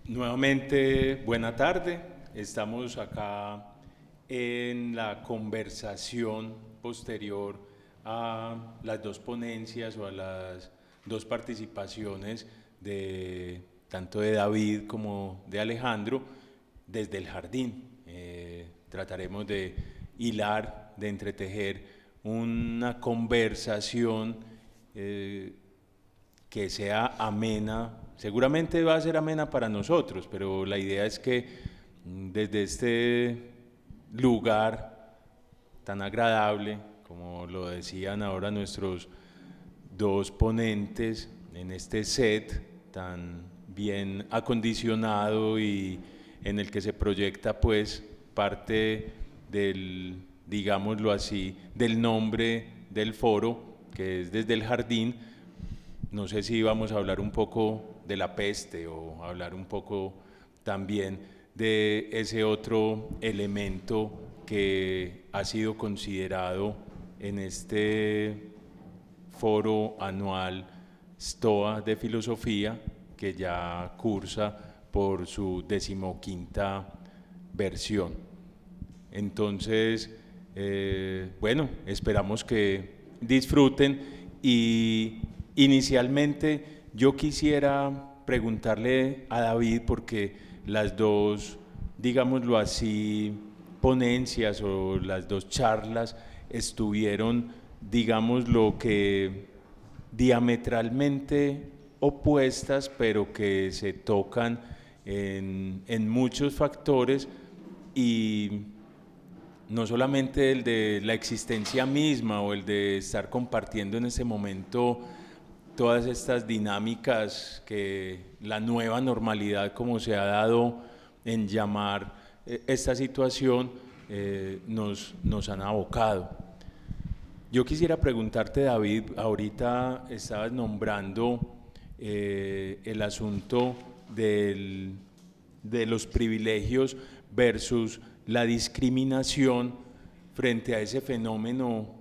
Nuevamente, buena tarde. Estamos acá en la conversación posterior a las dos ponencias o a las dos participaciones de tanto de David como de Alejandro desde el jardín. Trataremos de hilar, de entretejer una conversación que sea amena. Seguramente va a ser amena para nosotros, pero la idea es que desde este lugar tan agradable, como lo decían ahora nuestros dos ponentes, en este set tan bien acondicionado y en el que se proyecta pues parte del, digámoslo así, del nombre del foro, que es desde el jardín. No sé si vamos a hablar un poco de la peste o hablar un poco también de ese otro elemento que ha sido considerado en este foro anual STOA de filosofía, que ya cursa por su 15ª versión. Entonces, bueno, esperamos que disfruten y inicialmente yo quisiera preguntarle a David, porque las dos, digámoslo así, ponencias o las dos charlas estuvieron, digámoslo que diametralmente opuestas, pero que se tocan en muchos factores, y no solamente el de la existencia misma o el de estar compartiendo en ese momento todas estas dinámicas que la nueva normalidad, como se ha dado en llamar esta situación, nos han abocado. Yo quisiera preguntarte, David, ahorita estabas nombrando el asunto de los privilegios versus la discriminación frente a ese fenómeno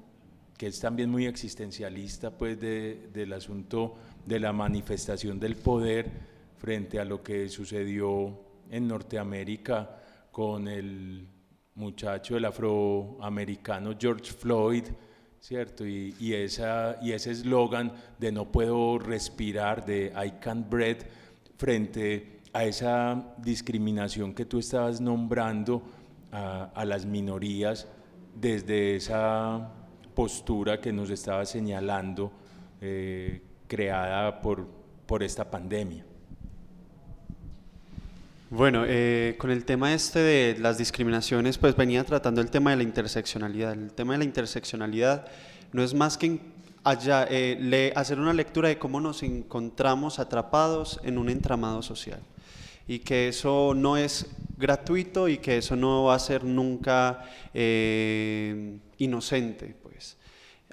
que es también muy existencialista, pues del asunto de la manifestación del poder frente a lo que sucedió en Norteamérica con el muchacho, el afroamericano George Floyd, ¿cierto? Y ese eslogan de no puedo respirar, de I can't breathe, frente a esa discriminación que tú estabas nombrando a las minorías desde esa postura que nos estaba señalando, creada por esta pandemia. Bueno, con el tema este de las discriminaciones, pues venía tratando el tema de la interseccionalidad. El tema de la interseccionalidad no es más que hacer una lectura de cómo nos encontramos atrapados en un entramado social, y que eso no es gratuito y que eso no va a ser nunca inocente, pues.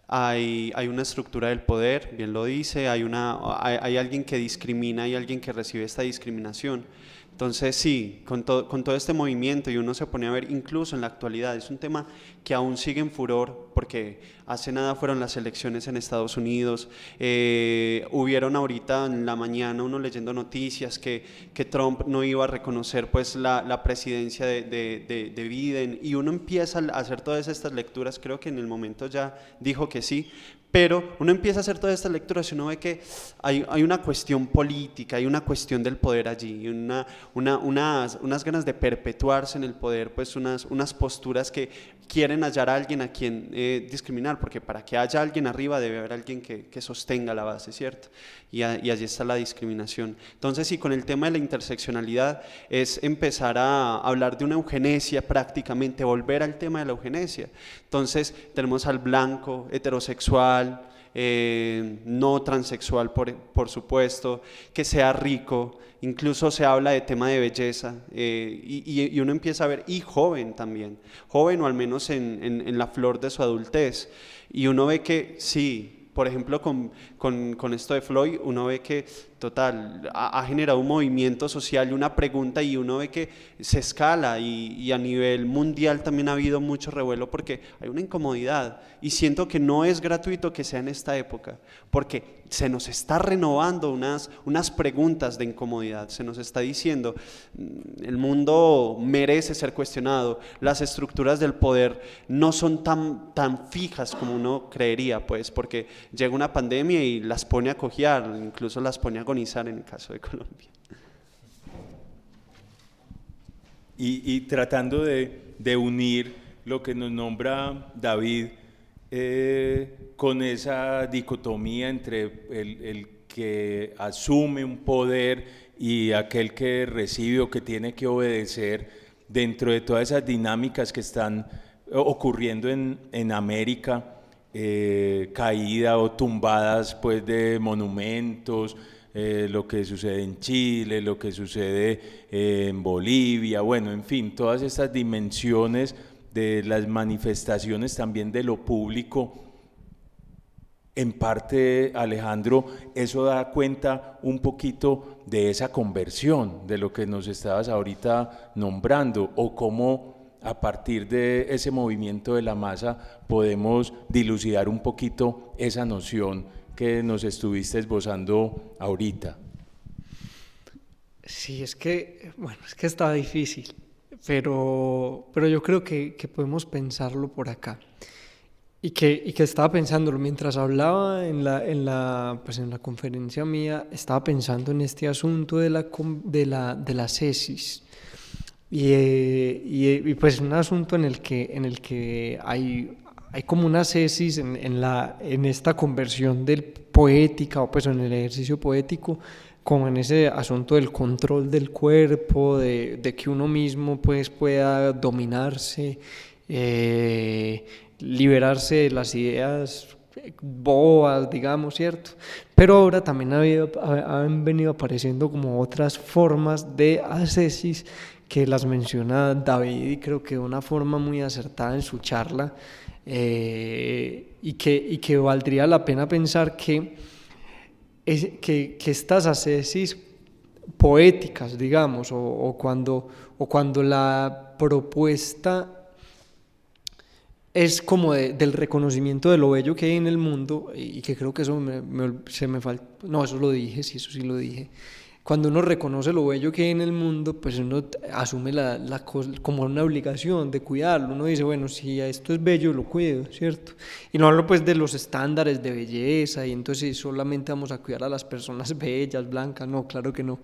Hay una estructura del poder, bien lo dice, hay alguien que discrimina, hay alguien que recibe esta discriminación. Entonces sí, con todo este movimiento, y uno se pone a ver incluso en la actualidad, es un tema que aún sigue en furor, porque hace nada fueron las elecciones en Estados Unidos, hubieron ahorita en la mañana uno leyendo noticias que Trump no iba a reconocer pues la presidencia de Biden, y uno empieza a hacer todas estas lecturas. Creo que en el momento ya dijo que sí, pero uno empieza a hacer todas estas lecturas y uno ve que hay una cuestión política, hay una cuestión del poder allí, unas ganas de perpetuarse en el poder, pues unas posturas que quieren hallar a alguien a quien discriminar, porque para que haya alguien arriba debe haber alguien que sostenga la base, ¿cierto? Y allí está la discriminación. Entonces, sí, con el tema de la interseccionalidad es empezar a hablar de una eugenesia prácticamente, volver al tema de la eugenesia. Entonces, tenemos al blanco, heterosexual, no transexual, por supuesto, que sea rico, incluso se habla de tema de belleza, y uno empieza a ver, y joven también, joven o al menos en la flor de su adultez, y uno ve que sí. Por ejemplo, con esto de Floyd, uno ve que total. Ha generado un movimiento social y una pregunta y uno ve que se escala y a nivel mundial también ha habido mucho revuelo porque hay una incomodidad y siento que no es gratuito que sea en esta época porque se nos está renovando unas preguntas de incomodidad, se nos está diciendo el mundo merece ser cuestionado, las estructuras del poder no son tan fijas como uno creería, pues porque llega una pandemia y las pone a cojear, incluso las pone a agonizar en el caso de Colombia. Y tratando de unir lo que nos nombra David con esa dicotomía entre el que asume un poder y aquel que recibe o que tiene que obedecer dentro de todas esas dinámicas que están ocurriendo en América, caída o tumbadas pues de monumentos, lo que sucede en Chile, lo que sucede en Bolivia, bueno, en fin, todas estas dimensiones de las manifestaciones también de lo público. En parte, Alejandro, eso da cuenta un poquito de esa conversión, de lo que nos estabas ahorita nombrando, o cómo a partir de ese movimiento de la masa podemos dilucidar un poquito esa noción que nos estuviste esbozando ahorita. Sí, es que está difícil, pero yo creo que podemos pensarlo por acá. Y que estaba pensándolo mientras hablaba en la conferencia mía, estaba pensando en este asunto de la cesis. Y pues un asunto en el que hay como una cesis en esta conversión del poética, o pues en el ejercicio poético, como en ese asunto del control del cuerpo, de que uno mismo pues pueda dominarse, liberarse de las ideas bobas, digamos, ¿cierto? Pero ahora también han venido apareciendo como otras formas de ascesis que las menciona David, y creo que de una forma muy acertada en su charla, y que valdría la pena pensar que estas ascesis poéticas, digamos, o cuando la propuesta es como del reconocimiento de lo bello que hay en el mundo, y que creo que eso se me falta, no, eso lo dije, sí, eso sí lo dije. Cuando uno reconoce lo bello que hay en el mundo, pues uno asume la cosa como una obligación de cuidarlo. Uno dice, bueno, si esto es bello, lo cuido, ¿cierto? Y no hablo pues de los estándares de belleza, y entonces solamente vamos a cuidar a las personas bellas, blancas, no, claro que no.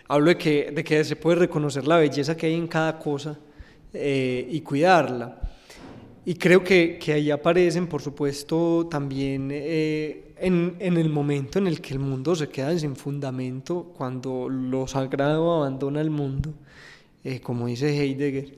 Hablo de que se puede reconocer la belleza que hay en cada cosa, y cuidarla. Y creo que ahí aparecen, por supuesto, también en el momento en el que el mundo se queda sin fundamento, cuando lo sagrado abandona el mundo, como dice Heidegger.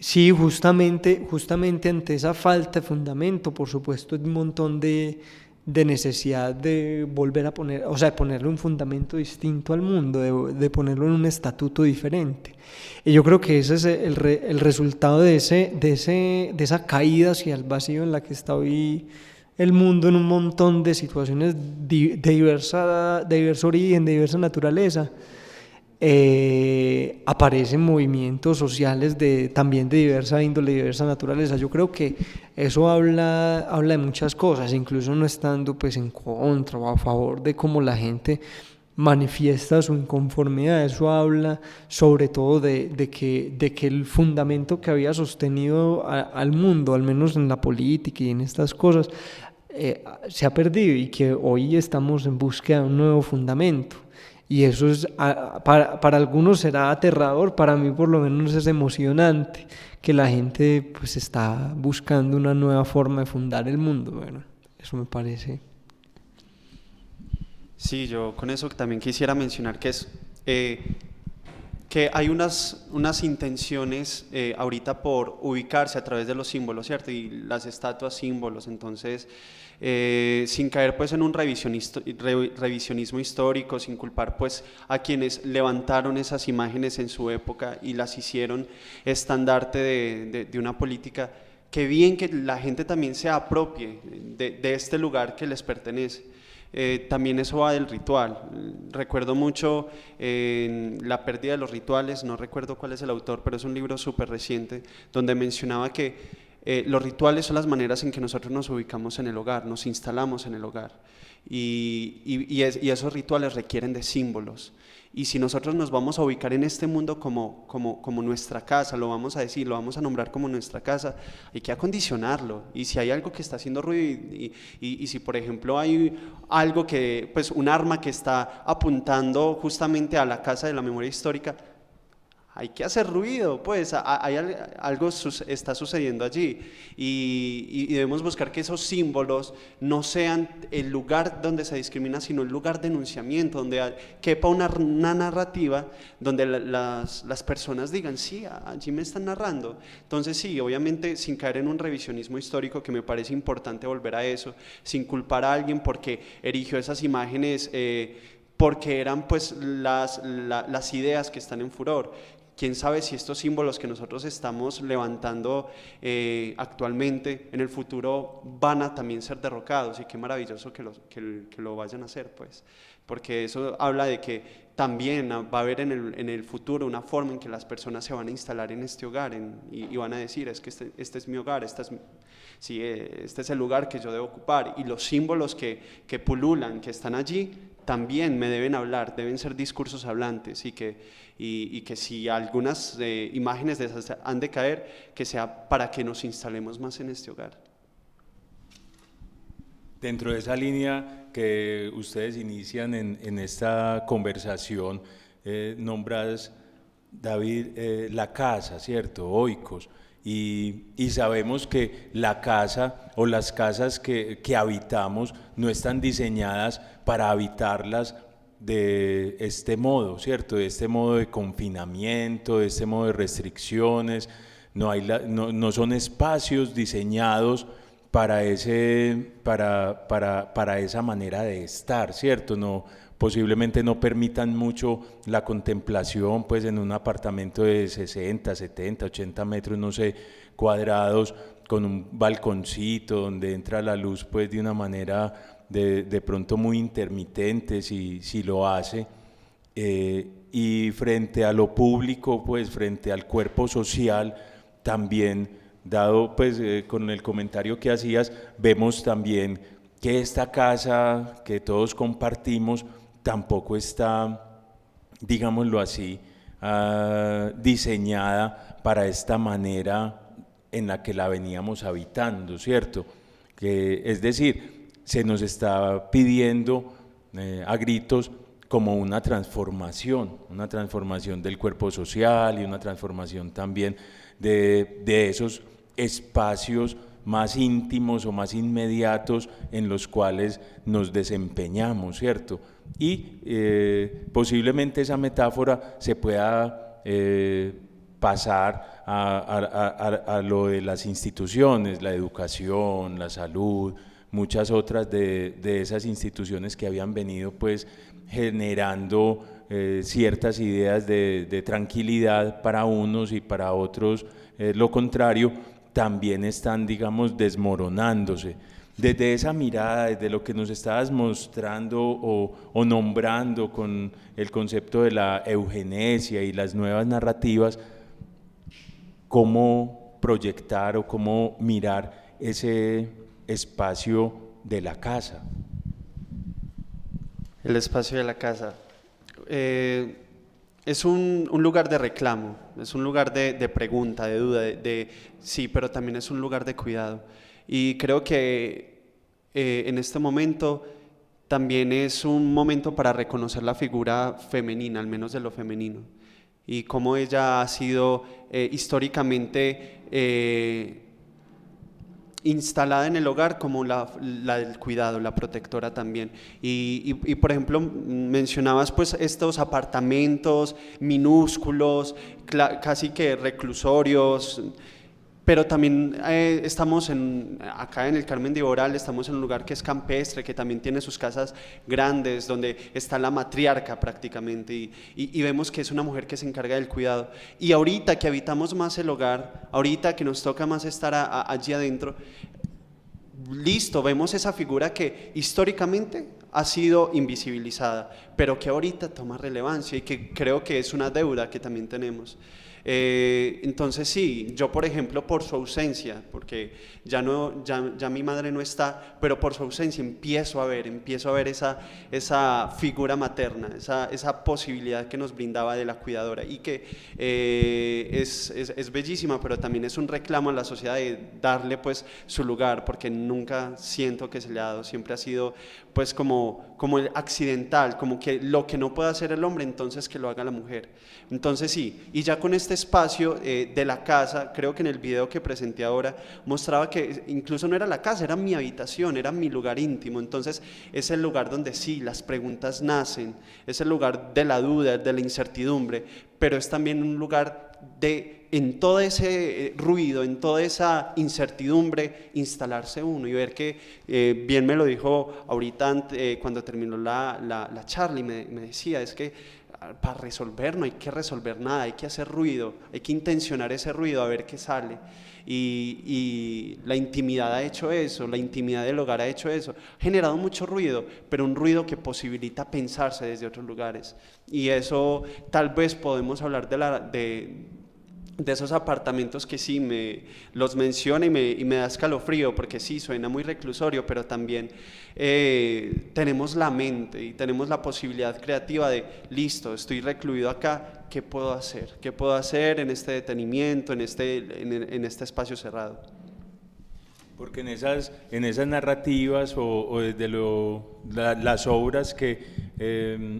Sí, justamente ante esa falta de fundamento, por supuesto, hay un montón de necesidad de volver a poner, o sea, de ponerle un fundamento distinto al mundo, de ponerlo en un estatuto diferente. Y yo creo que ese es el resultado de esa caída hacia el vacío en la que está hoy el mundo, en un montón de situaciones de diverso origen, de diversa naturaleza. Aparecen movimientos sociales también de diversa índole, diversa naturaleza. Yo creo que eso habla de muchas cosas, incluso no estando pues en contra o a favor de cómo la gente manifiesta su inconformidad. Eso habla sobre todo de que el fundamento que había sostenido al mundo, al menos en la política y en estas cosas, se ha perdido, y que hoy estamos en búsqueda de un nuevo fundamento. Y eso para algunos será aterrador, para mí por lo menos es emocionante, que la gente pues está buscando una nueva forma de fundar el mundo. Bueno, eso me parece. Sí, yo con eso también quisiera mencionar que hay unas intenciones ahorita por ubicarse a través de los símbolos, ¿cierto? Y las estatuas símbolos, entonces sin caer pues en un revisionismo histórico, sin culpar pues a quienes levantaron esas imágenes en su época y las hicieron estandarte de una política. Qué bien que la gente también se apropie de este lugar que les pertenece. también eso va del ritual. Recuerdo mucho La pérdida de los rituales, no recuerdo cuál es el autor, pero es un libro súper reciente, donde mencionaba que los rituales son las maneras en que nosotros nos ubicamos en el hogar, nos instalamos en el hogar. Y esos rituales requieren de símbolos. Y si nosotros nos vamos a ubicar en este mundo como nuestra casa, lo vamos a decir, lo vamos a nombrar como nuestra casa, hay que acondicionarlo. Y si hay algo que está haciendo ruido y si por ejemplo hay algo que, pues un arma que está apuntando justamente a la casa de la memoria histórica, hay que hacer ruido, pues algo está sucediendo allí y debemos buscar que esos símbolos no sean el lugar donde se discrimina, sino el lugar de enunciamiento, donde quepa una narrativa, donde las personas digan, sí, allí me están narrando. Entonces sí, obviamente sin caer en un revisionismo histórico, que me parece importante volver a eso, sin culpar a alguien porque erigió esas imágenes, porque eran pues las ideas que están en furor. Quién sabe si estos símbolos que nosotros estamos levantando actualmente en el futuro van a también ser derrocados, y qué maravilloso que lo vayan a hacer, pues, porque eso habla de que también va a haber en el futuro una forma en que las personas se van a instalar en este hogar y van a decir, es que este es mi hogar, este es el lugar que yo debo ocupar, y los símbolos que pululan, que están allí, también me deben hablar, deben ser discursos hablantes, y que si algunas imágenes de esas han de caer, que sea para que nos instalemos más en este hogar. Dentro de esa línea que ustedes inician en esta conversación, nombras, David, la casa, ¿cierto? Oikos. Y sabemos que la casa o las casas que habitamos no están diseñadas para habitarlas de este modo, ¿cierto? De este modo de confinamiento, de este modo de restricciones. No son espacios diseñados para esa manera de estar, ¿cierto? Posiblemente no permitan mucho la contemplación, pues en un apartamento de 60, 70, 80 metros, no sé, cuadrados, con un balconcito donde entra la luz pues de una manera de pronto muy intermitente, si lo hace, y frente a lo público, pues frente al cuerpo social, también, dado pues con el comentario que hacías, vemos también que esta casa que todos compartimos tampoco está, digámoslo así, diseñada para esta manera en la que la veníamos habitando, ¿cierto? Es decir, se nos está pidiendo a gritos como una transformación del cuerpo social y una transformación también de esos espacios más íntimos o más inmediatos en los cuales nos desempeñamos, ¿cierto? Y posiblemente esa metáfora se pueda pasar a lo de las instituciones, la educación, la salud, muchas otras de esas instituciones que habían venido pues generando ciertas ideas de tranquilidad para unos, y para otros lo contrario, también están, digamos, desmoronándose. Desde esa mirada, desde lo que nos estabas mostrando o nombrando con el concepto de la eugenesia y las nuevas narrativas, ¿cómo proyectar o cómo mirar ese espacio de la casa? El espacio de la casa es un lugar de reclamo, es un lugar de pregunta, de duda, sí, pero también es un lugar de cuidado. Y creo que en este momento también es un momento para reconocer la figura femenina, al menos de lo femenino, y cómo ella ha sido históricamente instalada en el hogar como la del cuidado, la protectora también. Y por ejemplo, mencionabas pues estos apartamentos minúsculos, casi que reclusorios, pero también estamos acá en el Carmen de Iboral, estamos en un lugar que es campestre, que también tiene sus casas grandes, donde está la matriarca prácticamente, y vemos que es una mujer que se encarga del cuidado. Y ahorita que habitamos más el hogar, ahorita que nos toca más estar allí adentro, listo, vemos esa figura que históricamente ha sido invisibilizada, pero que ahorita toma relevancia y que creo que es una deuda que también tenemos. Entonces sí, yo por ejemplo por su ausencia, porque ya mi madre no está, pero por su ausencia empiezo a ver esa figura materna, esa posibilidad que nos brindaba de la cuidadora y que es bellísima, pero también es un reclamo a la sociedad de darle pues su lugar, porque nunca siento que se le ha dado, siempre ha sido pues como el accidental, como que lo que no puede hacer el hombre, entonces que lo haga la mujer. Entonces sí, y ya con este espacio de la casa, creo que en el video que presenté ahora mostraba que incluso no era la casa, era mi habitación, era mi lugar íntimo. Entonces es el lugar donde sí, las preguntas nacen, es el lugar de la duda, de la incertidumbre, pero es también un lugar en todo ese ruido, en toda esa incertidumbre, instalarse uno y ver que, bien me lo dijo ahorita cuando terminó la charla y me decía, es que para resolver no hay que resolver nada, hay que hacer ruido, hay que intencionar ese ruido a ver qué sale. Y la intimidad ha hecho eso, la intimidad del hogar ha hecho eso, ha generado mucho ruido, pero un ruido que posibilita pensarse desde otros lugares. Y eso tal vez podemos hablar de esos apartamentos que sí los menciona y me da escalofrío, porque sí, suena muy reclusorio, pero también tenemos la mente y tenemos la posibilidad creativa de, listo, estoy recluido acá, ¿qué puedo hacer? ¿Qué puedo hacer en este detenimiento, en este espacio cerrado? Porque en esas narrativas o desde las obras que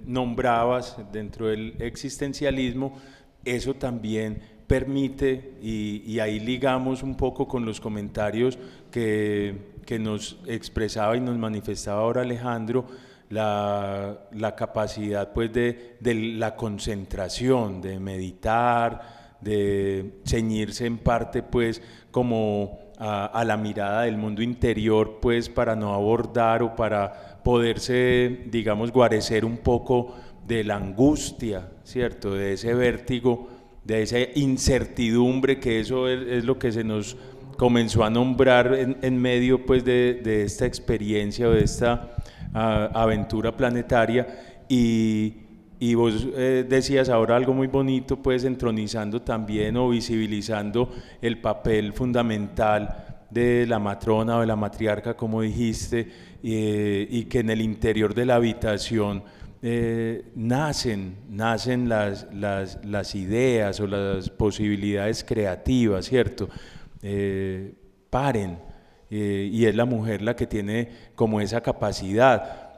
nombrabas dentro del existencialismo, eso también permite, y ahí ligamos un poco con los comentarios que nos expresaba y nos manifestaba ahora Alejandro, la capacidad pues de la concentración, de meditar, de ceñirse en parte pues como a la mirada del mundo interior pues para no abordar o para poderse, digamos, guarecer un poco de la angustia, ¿cierto? De ese vértigo, de esa incertidumbre, que eso es lo que se nos comenzó a nombrar en medio pues de esta experiencia o de esta aventura planetaria. Y vos decías ahora algo muy bonito, pues entronizando también o visibilizando el papel fundamental de la matrona o de la matriarca, como dijiste, y que en el interior de la habitación nacen las ideas o las posibilidades creativas, ¿cierto? Paren, y es la mujer la que tiene como esa capacidad.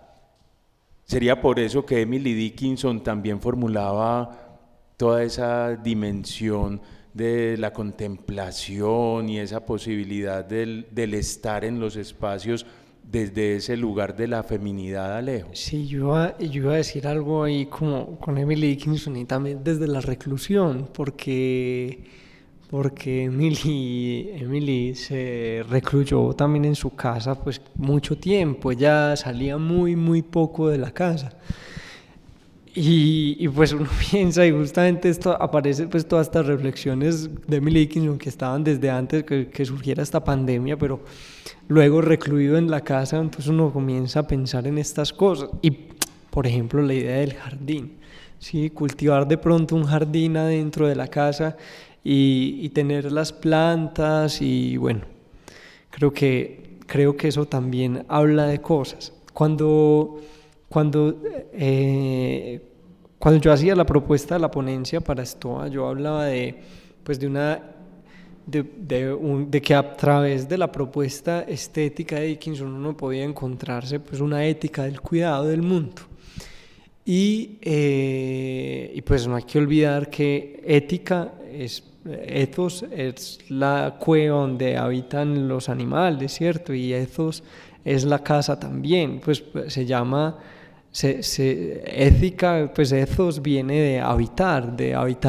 Sería por eso que Emily Dickinson también formulaba toda esa dimensión de la contemplación y esa posibilidad del estar en los espacios desde ese lugar de la feminidad, Alejo. Sí, yo iba a decir algo ahí como con Emily Dickinson y también desde la reclusión, porque Emily se recluyó también en su casa pues mucho tiempo, ella salía muy poco de la casa. Y pues uno piensa, y justamente esto aparece pues todas estas reflexiones de Emily Dickinson que estaban desde antes que surgiera esta pandemia, pero luego recluido en la casa, entonces uno comienza a pensar en estas cosas. Y por ejemplo la idea del jardín, ¿sí? Cultivar de pronto un jardín adentro de la casa y tener las plantas, y bueno, creo que eso también habla de cosas. Cuando yo hacía la propuesta de la ponencia para esto, yo hablaba de que a través de la propuesta estética de Dickinson uno podía encontrarse pues una ética del cuidado del mundo. Y pues no hay que olvidar que ethos es la cueva donde habitan los animales, ¿cierto? Y ethos es la casa también, pues se llama ética, pues ethos viene de habitar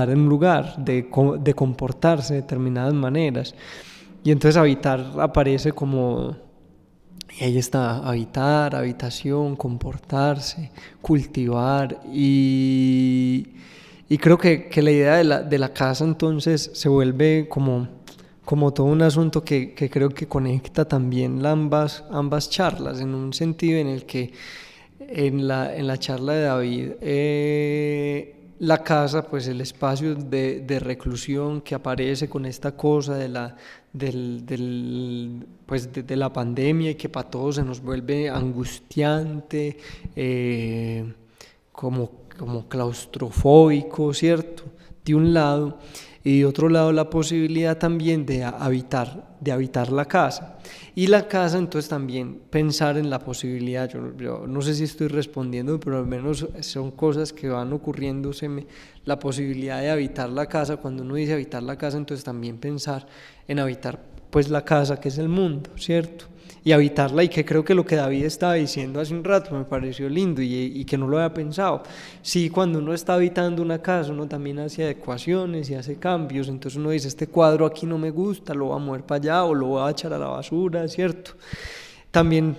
en un lugar, de comportarse de determinadas maneras. Y entonces habitar aparece como, y ahí está, habitar, habitación, comportarse, cultivar, y creo que la idea de la casa entonces se vuelve como todo un asunto que creo que conecta también ambas charlas, en un sentido en el que en la charla de David, la casa, pues el espacio de reclusión que aparece con esta cosa pues de la pandemia y que para todos se nos vuelve angustiante, como claustrofóbico, ¿cierto? De un lado, y de otro lado la posibilidad también de habitar la casa. Y la casa, entonces también pensar en la posibilidad, yo no sé si estoy respondiendo, pero al menos son cosas que van ocurriéndoseme, la posibilidad de habitar la casa. Cuando uno dice habitar la casa, entonces también pensar en habitar pues la casa que es el mundo, ¿cierto? Y habitarla, y que creo que lo que David estaba diciendo hace un rato me pareció lindo y que no lo había pensado. Sí, cuando uno está habitando una casa, uno también hace adecuaciones y hace cambios, entonces uno dice, este cuadro aquí no me gusta, lo voy a mover para allá o lo voy a echar a la basura, ¿cierto? También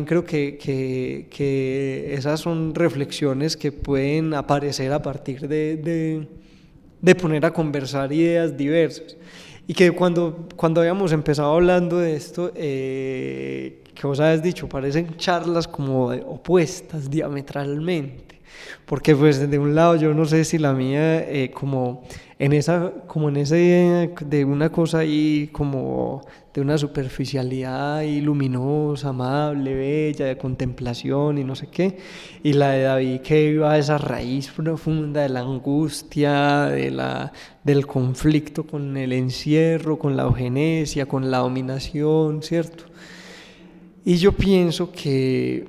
creo que esas son reflexiones que pueden aparecer a partir de poner a conversar ideas diversas. Y que cuando habíamos empezado hablando de esto, que vos habías dicho, parecen charlas como opuestas diametralmente, porque pues de un lado yo no sé si la mía como en esa idea de una cosa ahí como de una superficialidad ahí luminosa, amable, bella, de contemplación y no sé qué, y la de David que iba a esa raíz profunda de la angustia, del conflicto con el encierro, con la eugenesia, con la dominación, ¿cierto? Y yo pienso que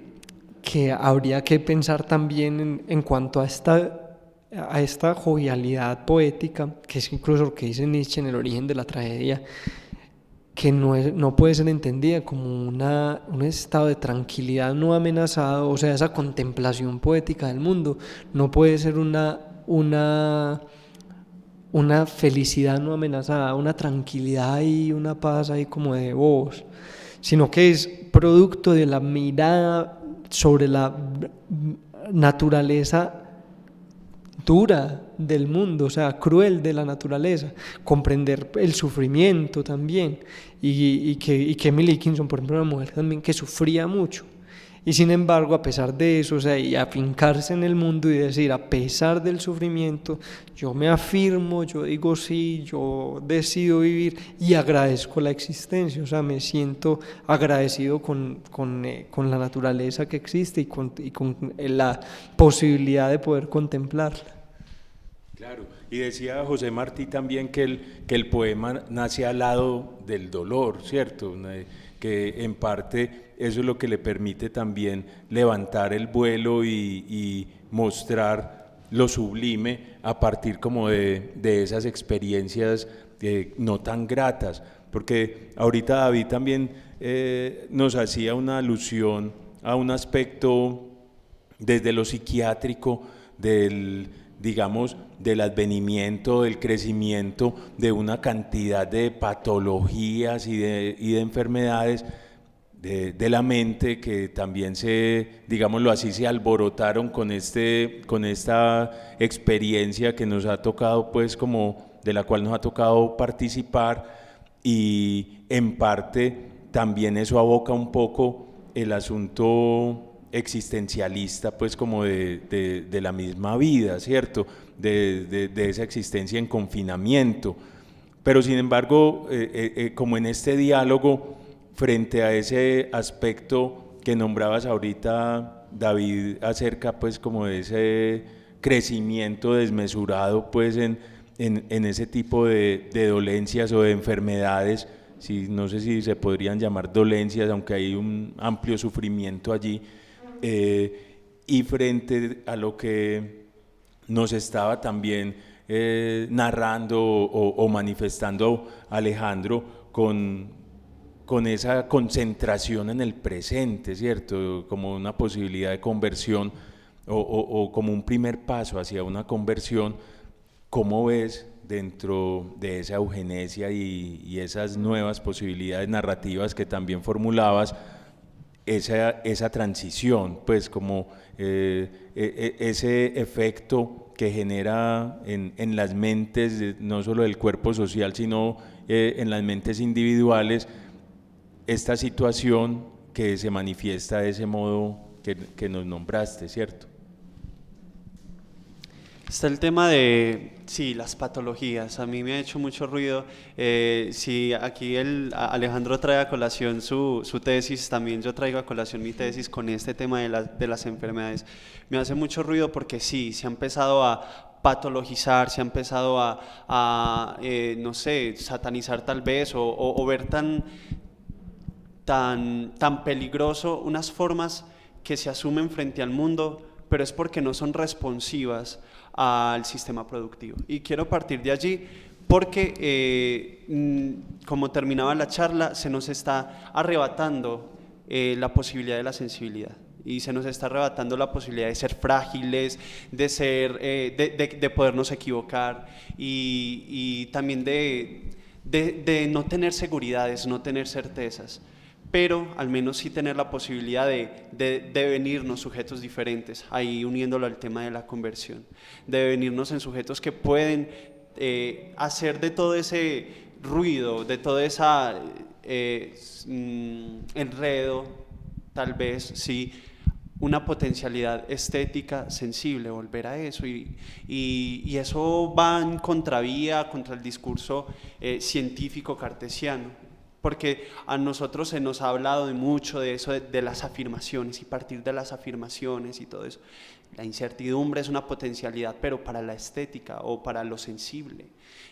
habría que pensar también en cuanto a esta jovialidad poética, que es incluso lo que dice Nietzsche en El origen de la tragedia, que no puede ser entendida como un estado de tranquilidad no amenazado, o sea, esa contemplación poética del mundo no puede ser una felicidad no amenazada, una tranquilidad y una paz ahí como de voz, sino que es producto de la mirada sobre la naturaleza dura del mundo, o sea, cruel de la naturaleza, comprender el sufrimiento también, y que Emily Dickinson, por ejemplo, una mujer también que sufría mucho, y sin embargo, a pesar de eso, o sea, y afincarse en el mundo y decir, a pesar del sufrimiento, yo me afirmo, yo digo sí, yo decido vivir y agradezco la existencia, o sea, me siento agradecido con la naturaleza que existe y con la posibilidad de poder contemplarla. Claro, y decía José Martí también que el poema nace al lado del dolor, ¿cierto? Que en parte eso es lo que le permite también levantar el vuelo y mostrar lo sublime a partir como de esas experiencias no tan gratas, porque ahorita David también nos hacía una alusión a un aspecto desde lo psiquiátrico digamos, del advenimiento, del crecimiento de una cantidad de patologías y de enfermedades de la mente que también digámoslo así, se alborotaron con esta experiencia que nos ha tocado, pues, de la cual nos ha tocado participar, y en parte también eso aboca un poco el asunto existencialista, pues como de la misma vida, ¿cierto? De esa existencia en confinamiento. Pero sin embargo, como en este diálogo, frente a ese aspecto que nombrabas ahorita, David, acerca pues como de ese crecimiento desmesurado pues en ese tipo de dolencias o de enfermedades, no sé si se podrían llamar dolencias, aunque hay un amplio sufrimiento allí, y frente a lo que nos estaba también narrando o manifestando Alejandro con esa concentración en el presente, ¿cierto? Como una posibilidad de conversión o como un primer paso hacia una conversión. ¿Cómo ves dentro de esa eugenesia y esas nuevas posibilidades narrativas que también formulabas, esa transición, pues como ese efecto que genera en las mentes, no solo del cuerpo social, sino en las mentes individuales, esta situación que se manifiesta de ese modo que nos nombraste, ¿cierto? Está el tema de, sí, las patologías. A mí me ha hecho mucho ruido. Si aquí Alejandro trae a colación su tesis, también yo traigo a colación mi tesis con este tema de las enfermedades. Me hace mucho ruido porque sí, se ha empezado a patologizar, se ha empezado no sé, satanizar tal vez o ver tan peligroso unas formas que se asumen frente al mundo, pero es porque no son responsivas al sistema productivo. Y quiero partir de allí porque, como terminaba la charla, se nos está arrebatando la posibilidad de la sensibilidad. Y se nos está arrebatando la posibilidad de ser frágiles, de podernos equivocar y también de no tener seguridades, no tener certezas, pero al menos sí tener la posibilidad de devenirnos sujetos diferentes, ahí uniéndolo al tema de la conversión, de devenirnos en sujetos que pueden hacer de todo ese ruido, de todo ese enredo, tal vez, sí, una potencialidad estética sensible, volver a eso, y eso va en contravía contra el discurso científico cartesiano, porque a nosotros se nos ha hablado de mucho de eso, de las afirmaciones y partir de las afirmaciones y todo eso. La incertidumbre es una potencialidad, pero para la estética o para lo sensible,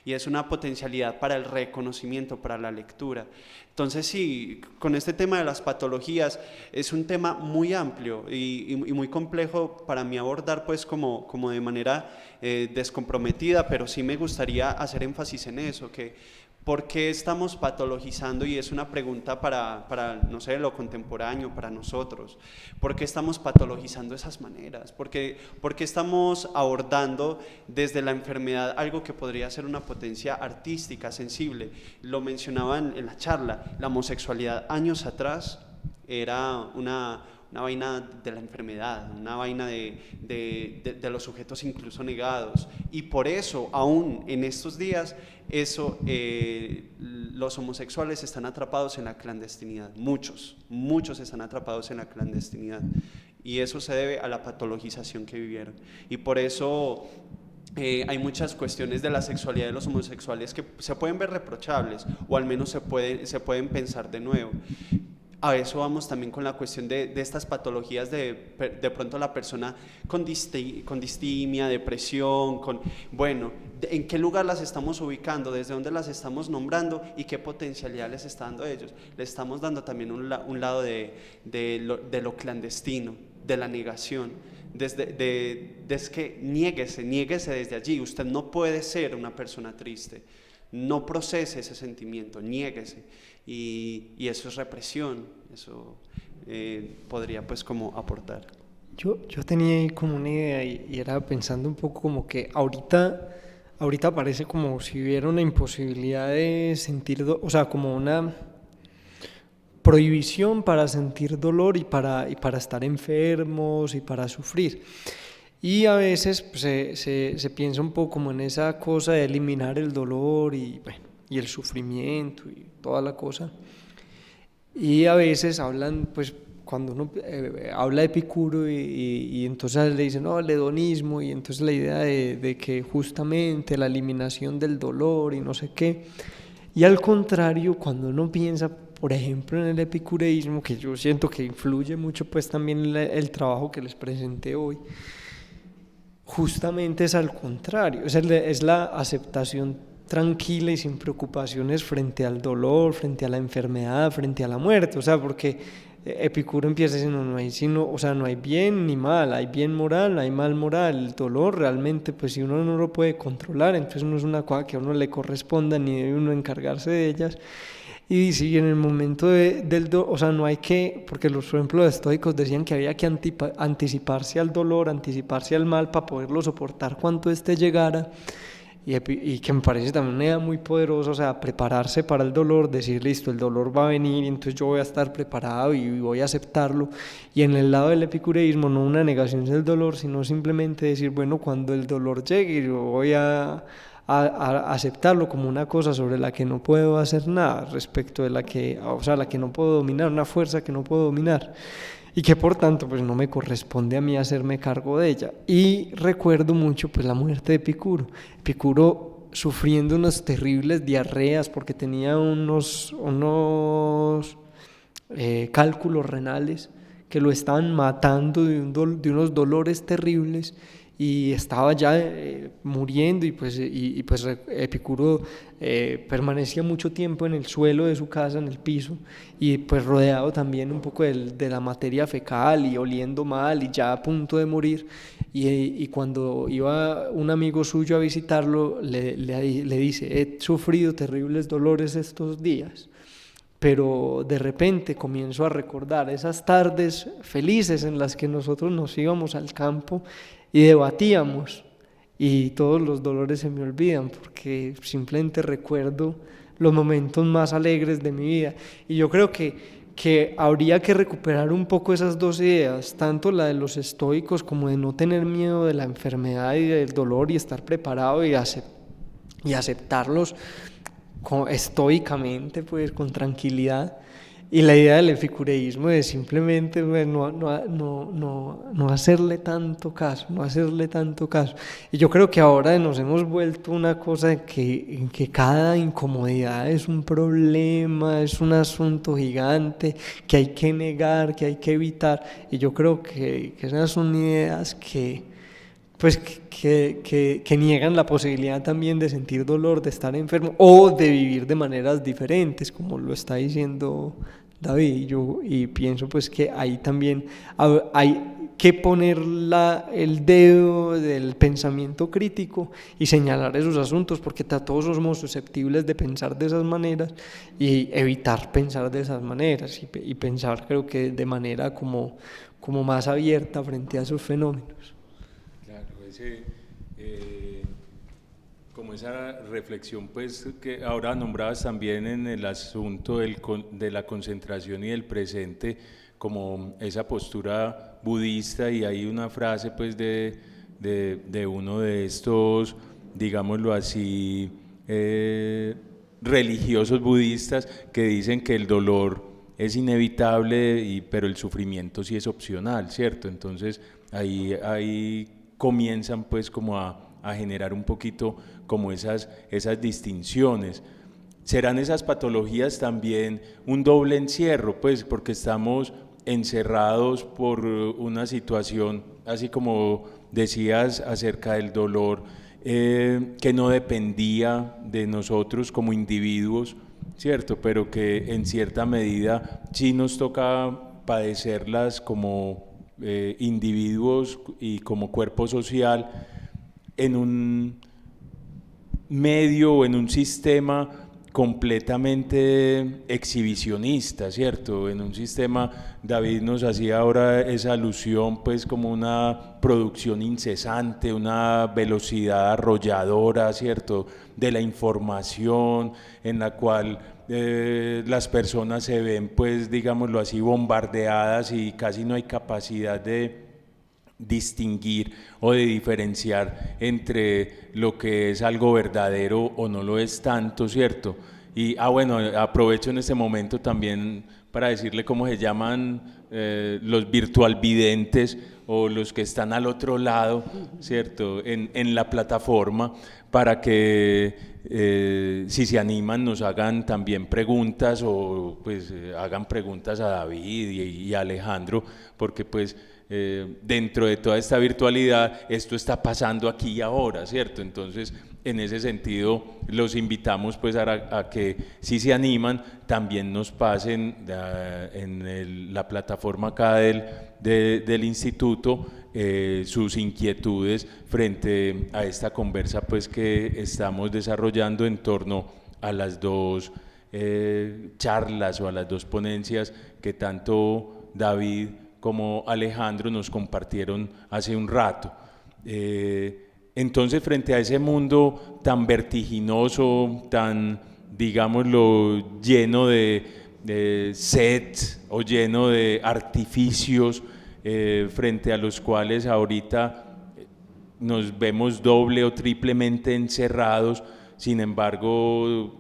y es una potencialidad para el reconocimiento, para la lectura. Entonces sí, con este tema de las patologías es un tema muy amplio y muy complejo para mí abordar pues como de manera descomprometida, pero sí me gustaría hacer énfasis en eso, que ¿por qué estamos patologizando? Y es una pregunta para, no sé, lo contemporáneo, para nosotros. ¿Por qué estamos patologizando de esas maneras? ¿Por qué estamos abordando desde la enfermedad algo que podría ser una potencia artística, sensible? Lo mencionaban en la charla, la homosexualidad años atrás era una vaina de la enfermedad, una vaina de los sujetos incluso negados, y por eso aún en estos días los homosexuales están atrapados en la clandestinidad, muchos están atrapados en la clandestinidad, y eso se debe a la patologización que vivieron, y por eso hay muchas cuestiones de la sexualidad de los homosexuales que se pueden ver reprochables, o al menos se pueden pensar de nuevo. A eso vamos también con la cuestión de estas patologías de pronto la persona con distimia, depresión, bueno, ¿en qué lugar las estamos ubicando? ¿Desde dónde las estamos nombrando? ¿Y qué potencialidad les está dando a ellos? Les estamos dando también un lado de lo clandestino, de la negación, desde que niéguese desde allí. Usted no puede ser una persona triste, no procese ese sentimiento, niéguese. Y eso es represión, eso podría pues como aportar. Yo tenía ahí como una idea y era pensando un poco como que ahorita parece como si hubiera una imposibilidad de sentir, o sea, como una prohibición para sentir dolor y para estar enfermos y para sufrir. Y a veces pues, se piensa un poco como en esa cosa de eliminar el dolor y el sufrimiento y toda la cosa. Y a veces hablan, pues cuando uno habla de Epicuro y entonces le dicen, no, el hedonismo, y entonces la idea de que justamente la eliminación del dolor y no sé qué. Y al contrario, cuando uno piensa, por ejemplo, en el epicureísmo, que yo siento que influye mucho pues también el trabajo que les presenté hoy, justamente es al contrario, es la aceptación tranquila y sin preocupaciones frente al dolor, frente a la enfermedad, frente a la muerte, o sea, porque Epicuro empieza diciendo no hay bien ni mal, hay bien moral, hay mal moral, el dolor realmente pues si uno no lo puede controlar, entonces no es una cosa que a uno le corresponda ni debe uno encargarse de ellas. Y si en el momento o sea, no hay que, porque por ejemplo los estoicos decían que había que anticiparse al dolor, anticiparse al mal para poderlo soportar cuando éste llegara, y que me parece también una idea muy poderosa, o sea, prepararse para el dolor, decir, listo, el dolor va a venir y entonces yo voy a estar preparado y voy a aceptarlo. Y en el lado del epicureísmo, no una negación del dolor, sino simplemente decir, bueno, cuando el dolor llegue, yo voy a aceptarlo como una cosa sobre la que no puedo hacer nada, respecto de la que no puedo dominar, una fuerza que no puedo dominar. y que por tanto pues no me corresponde a mí hacerme cargo de ella. Y recuerdo mucho pues la muerte de Epicuro. Epicuro sufriendo unas terribles diarreas porque tenía unos cálculos renales que lo estaban matando de unos dolores terribles, y estaba ya muriendo, y pues Epicuro permanecía mucho tiempo en el suelo de su casa, en el piso, y pues rodeado también un poco de la materia fecal y oliendo mal y ya a punto de morir. Y cuando iba un amigo suyo a visitarlo, le dice: he sufrido terribles dolores estos días, pero de repente comienzo a recordar esas tardes felices en las que nosotros nos íbamos al campo y debatíamos, y todos los dolores se me olvidan porque simplemente recuerdo los momentos más alegres de mi vida. Y yo creo que habría que recuperar un poco esas dos ideas, tanto la de los estoicos como de no tener miedo de la enfermedad y del dolor, y estar preparado y aceptarlos estoicamente, pues con tranquilidad, y la idea del epicureísmo de simplemente pues, no hacerle tanto caso, Y yo creo que ahora nos hemos vuelto una cosa en que cada incomodidad es un problema, es un asunto gigante que hay que negar, que hay que evitar, y yo creo que esas son ideas pues que niegan la posibilidad también de sentir dolor, de estar enfermo o de vivir de maneras diferentes, como lo está diciendo David. Y pienso pues que ahí también hay que poner el dedo del pensamiento crítico y señalar esos asuntos, porque todos somos susceptibles de pensar de esas maneras, y evitar pensar de esas maneras y pensar, creo que de manera como más abierta frente a esos fenómenos. Como esa reflexión pues que ahora nombrabas también en el asunto de la concentración y del presente, como esa postura budista, y hay una frase pues de uno de estos, digámoslo así, religiosos budistas, que dicen que el dolor es inevitable, pero el sufrimiento sí es opcional, ¿cierto? Entonces ahí comienzan pues como a generar un poquito como esas distinciones. ¿Serán esas patologías también un doble encierro? Pues porque estamos encerrados por una situación, así como decías acerca del dolor, que no dependía de nosotros como individuos, ¿cierto? Pero que en cierta medida sí nos toca padecerlas como individuos y como cuerpo social, en un medio o en un sistema completamente exhibicionista, ¿cierto? En un sistema, David nos hacía ahora esa alusión, pues como una producción incesante, una velocidad arrolladora, ¿cierto? De la información, en la cual las personas se ven, pues digámoslo así, bombardeadas, y casi no hay capacidad de distinguir o de diferenciar entre lo que es algo verdadero o no lo es tanto, ¿cierto? Y bueno, aprovecho en este momento también para decirle cómo se llaman los virtual videntes, o los que están al otro lado, ¿cierto? En la plataforma, para que si se animan nos hagan también preguntas, o pues hagan preguntas a David y a Alejandro, porque pues dentro de toda esta virtualidad esto está pasando aquí y ahora, ¿cierto? Entonces en ese sentido los invitamos pues a que si se animan también nos pasen en la plataforma acá del instituto sus inquietudes frente a esta conversa pues que estamos desarrollando en torno a las dos charlas o a las dos ponencias que tanto David como Alejandro nos compartieron hace un rato. Entonces, frente a ese mundo tan vertiginoso, tan, digámoslo, lleno de sets o lleno de artificios, frente a los cuales ahorita nos vemos doble o triplemente encerrados, sin embargo,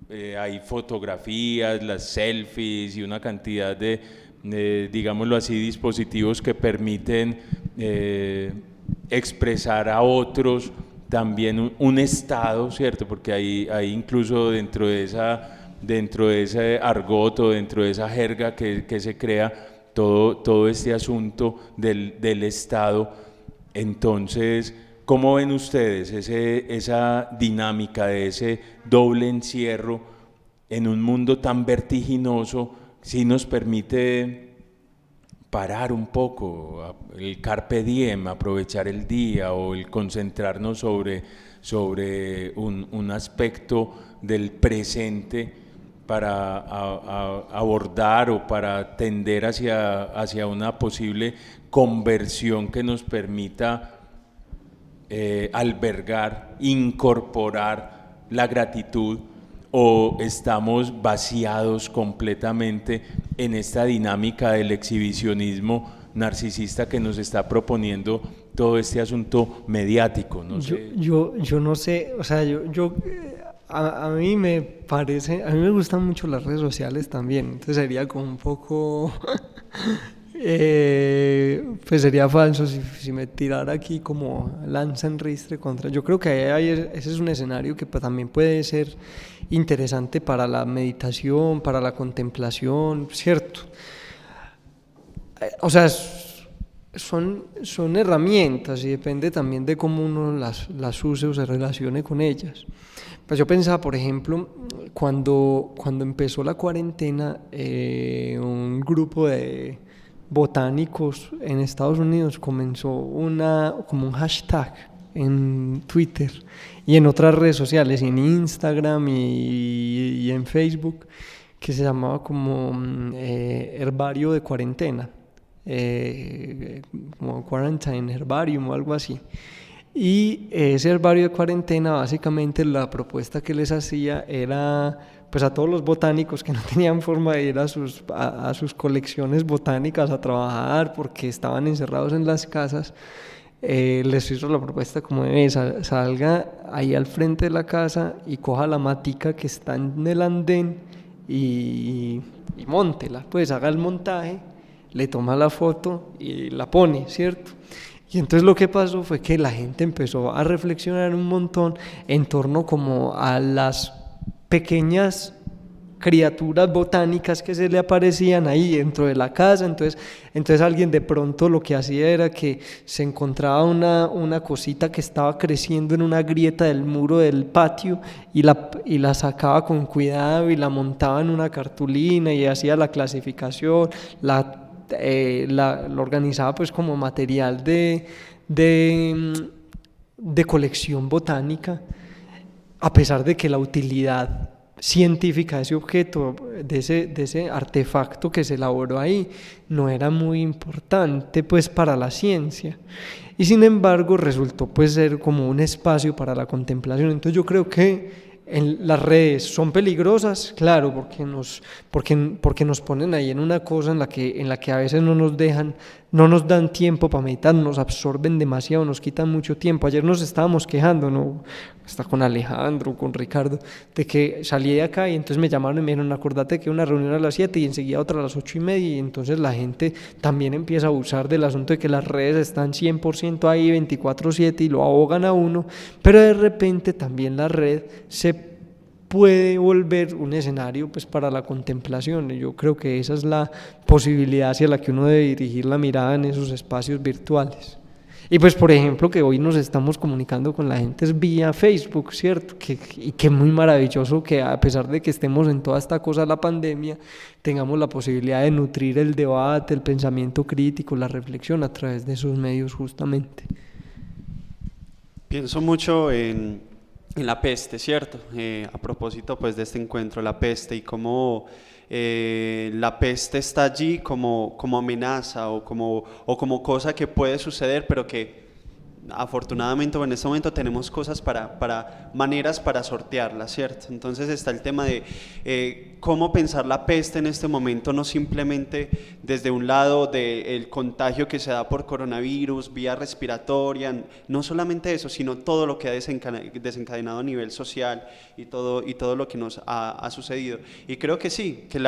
hay fotografías, las selfies y una cantidad de digámoslo así, dispositivos que permiten expresar a otros también un estado, ¿cierto? Porque hay incluso dentro de ese argot o dentro de esa jerga que se crea todo este asunto del estado. Entonces, ¿cómo ven ustedes esa dinámica de ese doble encierro en un mundo tan vertiginoso? Si nos permite parar un poco, el carpe diem, aprovechar el día, o el concentrarnos sobre un aspecto del presente para abordar o para tender hacia una posible conversión que nos permita albergar, incorporar la gratitud, o estamos vaciados completamente en esta dinámica del exhibicionismo narcisista que nos está proponiendo todo este asunto mediático? No sé. Yo no sé, o sea, a mí me parece, a mí me gustan mucho las redes sociales también, entonces sería como un poco, pues sería falso si me tirara aquí como lanza en ristre contra. Yo creo que ese es un escenario que también puede ser interesante para la meditación, para la contemplación, ¿cierto? O sea, son herramientas y depende también de cómo uno las use o se relacione con ellas. Pues yo pensaba, por ejemplo, cuando empezó la cuarentena, un grupo de botánicos en Estados Unidos comenzó como un hashtag en Twitter y en otras redes sociales, en Instagram y en Facebook, que se llamaba como herbario de cuarentena, como Quarantine Herbarium o algo así. Y ese herbario de cuarentena, básicamente la propuesta que les hacía era, pues, a todos los botánicos que no tenían forma de ir a sus colecciones botánicas a trabajar porque estaban encerrados en las casas, les hizo la propuesta como de salga ahí al frente de la casa y coja la matica que está en el andén y móntela, pues haga el montaje, le toma la foto y la pone, ¿cierto? Y entonces lo que pasó fue que la gente empezó a reflexionar un montón en torno como a las pequeñas criaturas botánicas que se le aparecían ahí dentro de la casa. Entonces alguien de pronto lo que hacía era que se encontraba una cosita que estaba creciendo en una grieta del muro del patio y la sacaba con cuidado y la montaba en una cartulina y hacía la clasificación, lo organizaba pues como material de colección botánica, a pesar de que la utilidad científica de ese objeto, de ese artefacto que se elaboró ahí, no era muy importante pues para la ciencia, y sin embargo resultó pues ser como un espacio para la contemplación. Entonces yo creo que las redes son peligrosas, claro, porque nos ponen ahí en una cosa en la que a veces no nos dan tiempo para meditar, nos absorben demasiado, nos quitan mucho tiempo. Ayer nos estábamos quejando, ¿no? Está con Alejandro, con Ricardo, de que salí de acá y entonces me llamaron y me dijeron, acordate que una reunión a las 7 y enseguida otra a las 8:30, y entonces la gente también empieza a abusar del asunto de que las redes están 100% ahí 24/7 y lo ahogan a uno, pero de repente también la red se puede volver un escenario pues para la contemplación, y yo creo que esa es la posibilidad hacia la que uno debe dirigir la mirada en esos espacios virtuales. Y pues por ejemplo que hoy nos estamos comunicando con la gente es vía Facebook, ¿cierto? Y que muy maravilloso que a pesar de que estemos en toda esta cosa de la pandemia, tengamos la posibilidad de nutrir el debate, el pensamiento crítico, la reflexión a través de esos medios justamente. Pienso mucho en la peste, ¿cierto? A propósito pues de este encuentro, la peste, y cómo la peste está allí como amenaza o como cosa que puede suceder, pero que afortunadamente en este momento tenemos cosas maneras para sortearla, ¿cierto? Entonces está el tema de cómo pensar la peste en este momento, no simplemente desde un lado del contagio que se da por coronavirus, vía respiratoria, no solamente eso, sino todo lo que ha desencadenado a nivel social y todo lo que nos ha sucedido. Y creo que sí, que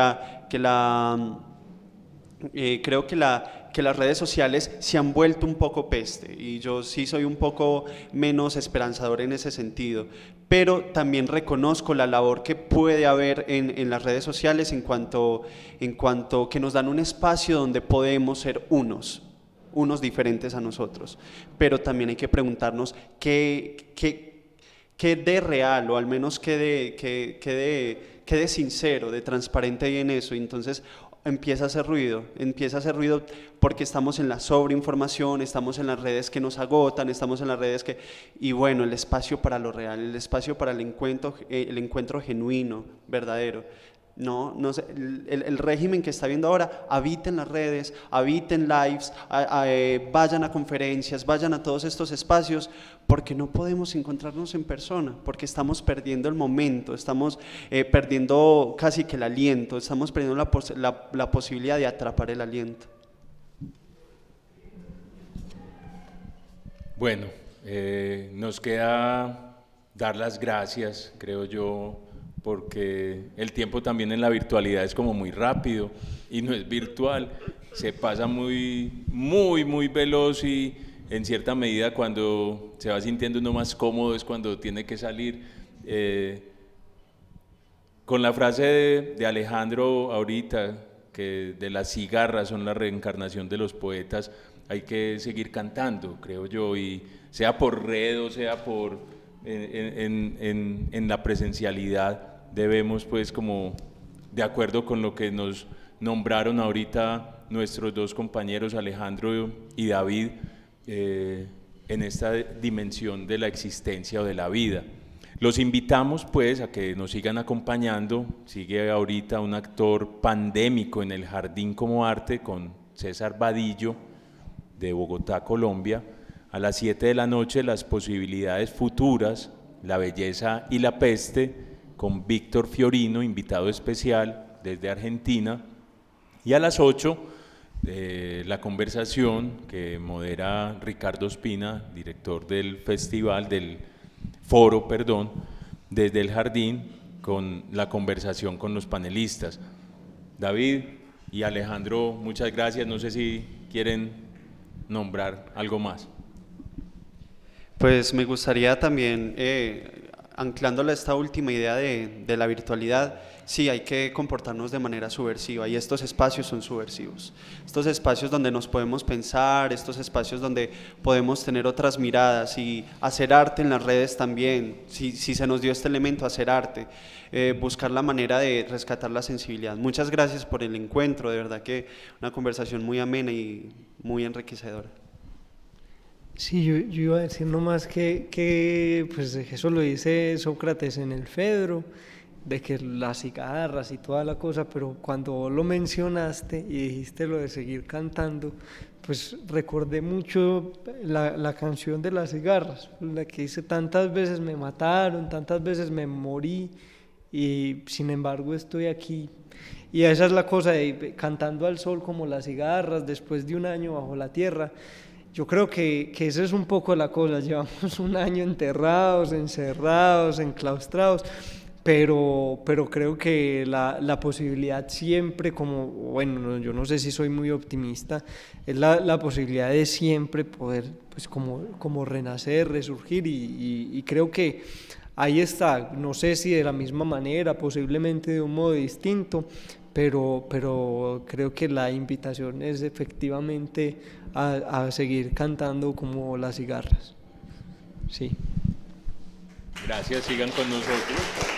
Creo que las redes sociales se han vuelto un poco peste y yo sí soy un poco menos esperanzador en ese sentido, pero también reconozco la labor que puede haber en las redes sociales en cuanto que nos dan un espacio donde podemos ser unos diferentes a nosotros, pero también hay que preguntarnos qué de real, o al menos qué de sincero, de transparente hay en eso. Y entonces empieza a hacer ruido porque estamos en la sobreinformación, estamos en las redes que nos agotan, estamos en las redes y bueno, el espacio para lo real, el espacio para el encuentro genuino, verdadero. No sé, el régimen que está viendo ahora, habiten las redes, habiten lives, vayan a conferencias, vayan a todos estos espacios, porque no podemos encontrarnos en persona, porque estamos perdiendo el momento, estamos perdiendo casi que el aliento, estamos perdiendo la posibilidad de atrapar el aliento. Bueno, nos queda dar las gracias, creo yo, porque el tiempo también en la virtualidad es como muy rápido y no es virtual, se pasa muy veloz, y en cierta medida cuando se va sintiendo uno más cómodo es cuando tiene que salir. Con la frase de Alejandro ahorita, que de las cigarras son la reencarnación de los poetas, hay que seguir cantando, creo yo, y sea por red o sea en la presencialidad, debemos, pues, como de acuerdo con lo que nos nombraron ahorita nuestros dos compañeros Alejandro y David, en esta dimensión de la existencia o de la vida. Los invitamos, pues, a que nos sigan acompañando. Sigue ahorita un actor pandémico en el Jardín como Arte con César Vadillo de Bogotá, Colombia. A las 7 de la noche, Las posibilidades futuras, la belleza y la peste, con Víctor Fiorino, invitado especial desde Argentina. Y a las 8, la conversación que modera Ricardo Espina, director del festival, del foro, perdón, desde el Jardín, con la conversación con los panelistas. David y Alejandro, muchas gracias. No sé si quieren nombrar algo más. Pues me gustaría también, anclándole a esta última idea de la virtualidad, sí, hay que comportarnos de manera subversiva, y estos espacios son subversivos. Estos espacios donde nos podemos pensar, estos espacios donde podemos tener otras miradas y hacer arte en las redes también, si se nos dio este elemento, hacer arte, buscar la manera de rescatar la sensibilidad. Muchas gracias por el encuentro, de verdad que una conversación muy amena y muy enriquecedora. Sí, yo iba a decir nomás que pues eso lo dice Sócrates en el Fedro, de que las cigarras y toda la cosa, pero cuando vos lo mencionaste y dijiste lo de seguir cantando, pues recordé mucho la canción de las cigarras, la que dice: tantas veces me mataron, tantas veces me morí, y sin embargo estoy aquí. Y esa es la cosa de cantando al sol como las cigarras después de un año bajo la tierra. Yo creo que esa es un poco la cosa. Llevamos un año enterrados, encerrados, enclaustrados, pero creo que la posibilidad siempre, como, bueno, yo no sé si soy muy optimista, es la posibilidad de siempre poder, pues, como renacer, resurgir, y creo que ahí está. No sé si de la misma manera, posiblemente de un modo distinto, pero creo que la invitación es efectivamente a seguir cantando como las cigarras. Sí. Gracias, sigan con nosotros.